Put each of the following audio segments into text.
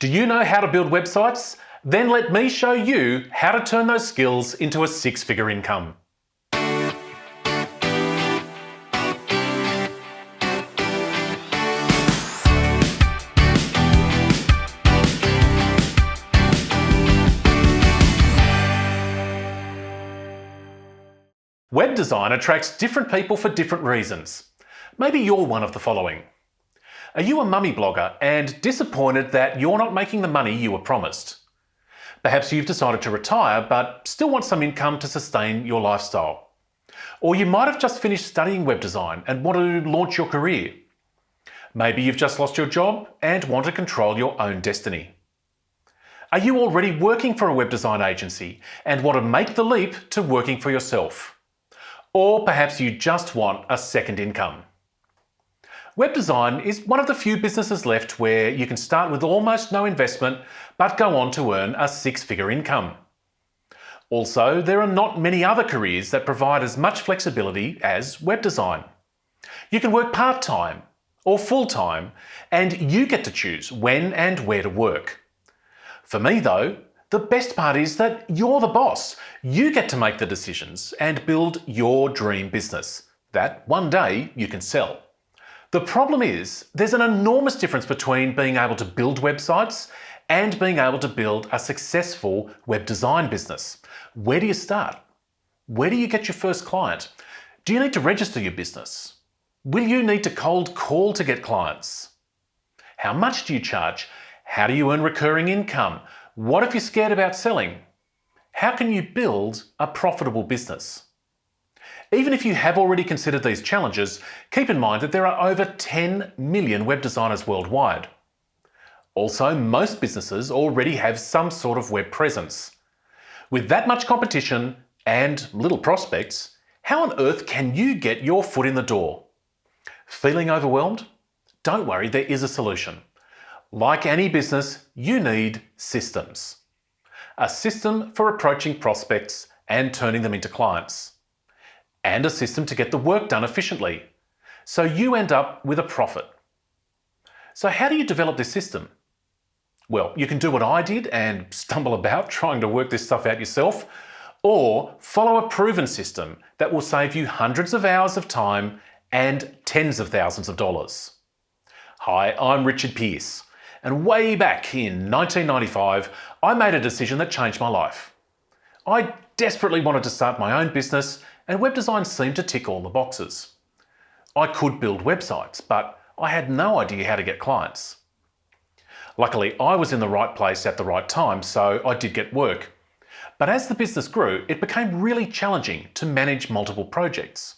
Do you know how to build websites? Then let me show you how to turn those skills into a six-figure income. Web design attracts different people for different reasons. Maybe you're one of the following. Are you a mummy blogger and disappointed that you're not making the money you were promised? Perhaps you've decided to retire but still want some income to sustain your lifestyle. Or you might have just finished studying web design and want to launch your career. Maybe you've just lost your job and want to control your own destiny. Are you already working for a web design agency and want to make the leap to working for yourself? Or perhaps you just want a second income. Web design is one of the few businesses left where you can start with almost no investment but go on to earn a six-figure income. Also, there are not many other careers that provide as much flexibility as web design. You can work part-time or full-time, and you get to choose when and where to work. For me though, the best part is that you're the boss. You get to make the decisions and build your dream business that one day you can sell. The problem is, there's an enormous difference between being able to build websites and being able to build a successful web design business. Where do you start? Where do you get your first client? Do you need to register your business? Will you need to cold call to get clients? How much do you charge? How do you earn recurring income? What if you're scared about selling? How can you build a profitable business? Even if you have already considered these challenges, keep in mind that there are over 10 million web designers worldwide. Also, most businesses already have some sort of web presence. With that much competition and little prospects, how on earth can you get your foot in the door? Feeling overwhelmed? Don't worry, there is a solution. Like any business, you need systems. A system for approaching prospects and turning them into clients. And a system to get the work done efficiently, so you end up with a profit. So how do you develop this system? Well, you can do what I did and stumble about trying to work this stuff out yourself, or follow a proven system that will save you hundreds of hours of time and tens of thousands of dollars. Hi, I'm Richard Pearce, and way back in 1995, I made a decision that changed my life. I desperately wanted to start my own business, and web design seemed to tick all the boxes. I could build websites, but I had no idea how to get clients. Luckily, I was in the right place at the right time, so I did get work. But as the business grew, it became really challenging to manage multiple projects.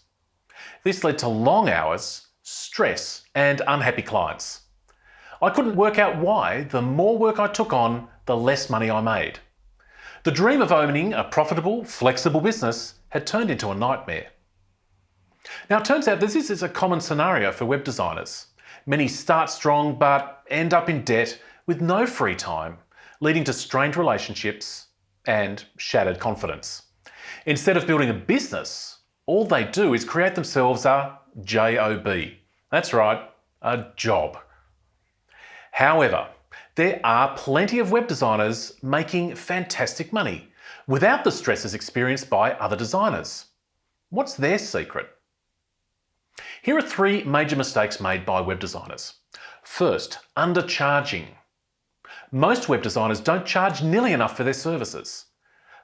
This led to long hours, stress, and unhappy clients. I couldn't work out why the more work I took on, the less money I made. The dream of owning a profitable, flexible business had turned into a nightmare. Now it turns out this is a common scenario for web designers. Many start strong but end up in debt with no free time, leading to strained relationships and shattered confidence. Instead of building a business, all they do is create themselves a job. That's right, a job. However, there are plenty of web designers making fantastic money without the stresses experienced by other designers. What's their secret? Here are three major mistakes made by web designers. First, undercharging. Most web designers don't charge nearly enough for their services.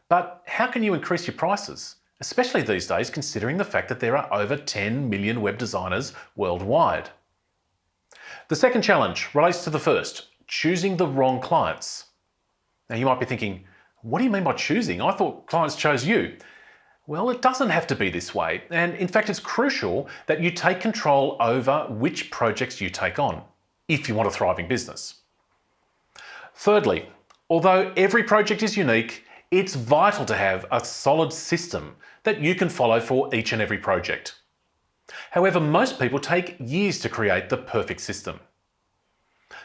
But how can you increase your prices, especially these days considering the fact that there are over 10 million web designers worldwide? The second challenge relates to the first, choosing the wrong clients. Now you might be thinking, what do you mean by choosing? I thought clients chose you. Well, it doesn't have to be this way, and in fact it's crucial that you take control over which projects you take on, if you want a thriving business. Thirdly, although every project is unique, it's vital to have a solid system that you can follow for each and every project. However, most people take years to create the perfect system.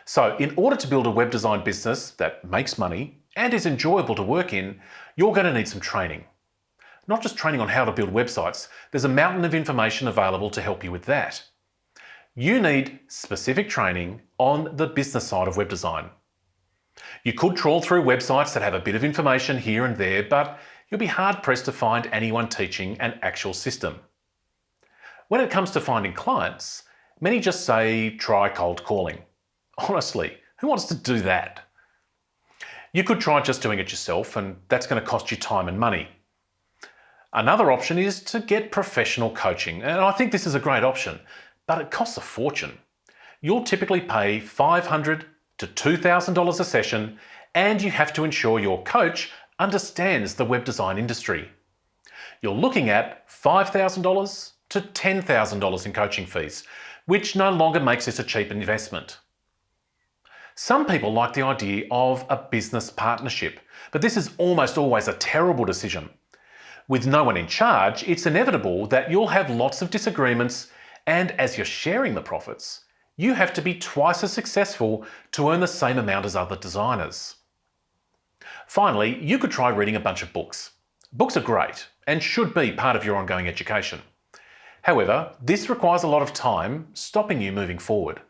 So in order to build a web design business that makes money and is enjoyable to work in, you're going to need some training. Not just training on how to build websites, there's a mountain of information available to help you with that. You need specific training on the business side of web design. You could trawl through websites that have a bit of information here and there, but you'll be hard pressed to find anyone teaching an actual system. When it comes to finding clients, many just say try cold calling. Honestly, who wants to do that? You could try just doing it yourself, and that's going to cost you time and money. Another option is to get professional coaching, and I think this is a great option, but it costs a fortune. You'll typically pay $500 to $2,000 a session, and you have to ensure your coach understands the web design industry. You're looking at $5,000 to $10,000 in coaching fees, which no longer makes this a cheap investment. Some people like the idea of a business partnership, but this is almost always a terrible decision. With no one in charge, it's inevitable that you'll have lots of disagreements, and as you're sharing the profits, you have to be twice as successful to earn the same amount as other designers. Finally, you could try reading a bunch of books. Books are great and should be part of your ongoing education. However, this requires a lot of time, stopping you moving forward.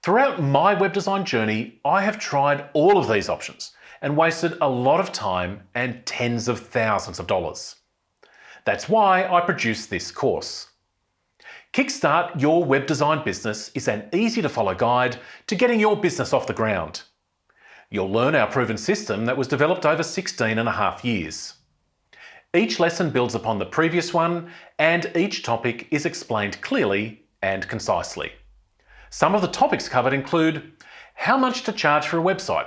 Throughout my web design journey, I have tried all of these options and wasted a lot of time and tens of thousands of dollars. That's why I produced this course. Kickstart Your Web Design Business is an easy to follow guide to getting your business off the ground. You'll learn our proven system that was developed over 16.5 years. Each lesson builds upon the previous one, and each topic is explained clearly and concisely. Some of the topics covered include how much to charge for a website.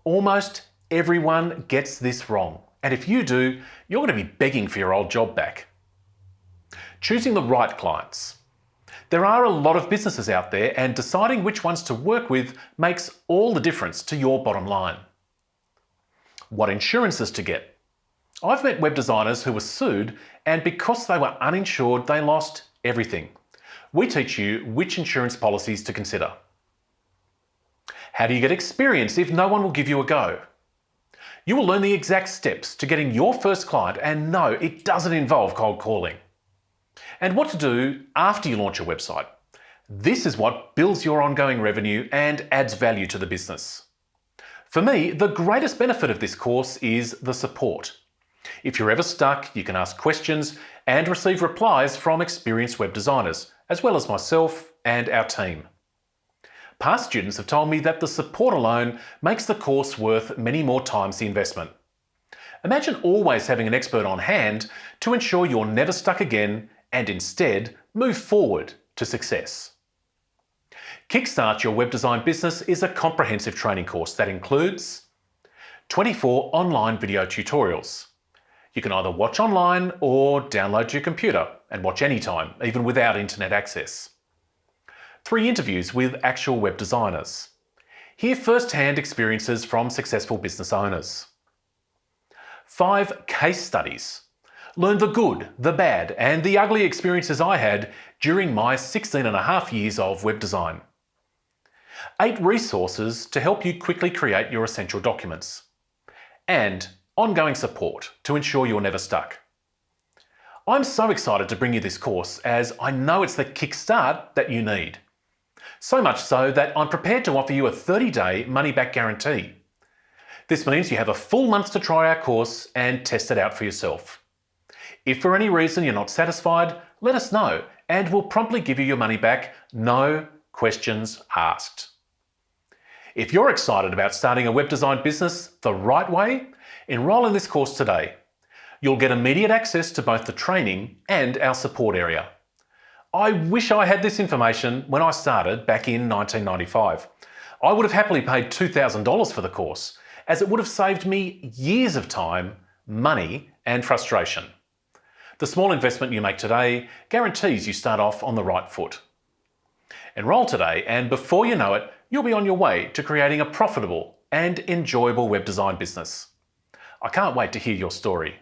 Almost everyone gets this wrong, and if you do, you're going to be begging for your old job back. Choosing the right clients. There are a lot of businesses out there, and deciding which ones to work with makes all the difference to your bottom line. What insurances to get. I've met web designers who were sued, and because they were uninsured, they lost everything. We teach you which insurance policies to consider. How do you get experience if no one will give you a go? You will learn the exact steps to getting your first client, and no, it doesn't involve cold calling. And what to do after you launch a website. This is what builds your ongoing revenue and adds value to the business. For me, the greatest benefit of this course is the support. If you're ever stuck, you can ask questions and receive replies from experienced web designers, as well as myself and our team. Past students have told me that the support alone makes the course worth many more times the investment. Imagine always having an expert on hand to ensure you're never stuck again and instead move forward to success. Kickstart Your Web Design Business is a comprehensive training course that includes 24 online video tutorials. You can either watch online or download to your computer and watch anytime, even without internet access. 3 interviews with actual web designers. Hear first-hand experiences from successful business owners. 5 case studies. Learn the good, the bad, and the ugly experiences I had during my 16.5 years of web design. 8 resources to help you quickly create your essential documents. And ongoing support to ensure you're never stuck. I'm so excited to bring you this course, as I know it's the kickstart that you need. So much so that I'm prepared to offer you a 30-day money-back guarantee. This means you have a full month to try our course and test it out for yourself. If for any reason you're not satisfied, let us know and we'll promptly give you your money back, no questions asked. If you're excited about starting a web design business the right way, enroll in this course today. You'll get immediate access to both the training and our support area. I wish I had this information when I started back in 1995. I would have happily paid $2,000 for the course, as it would have saved me years of time, money, and frustration. The small investment you make today guarantees you start off on the right foot. Enroll today, and before you know it, you'll be on your way to creating a profitable and enjoyable web design business. I can't wait to hear your story.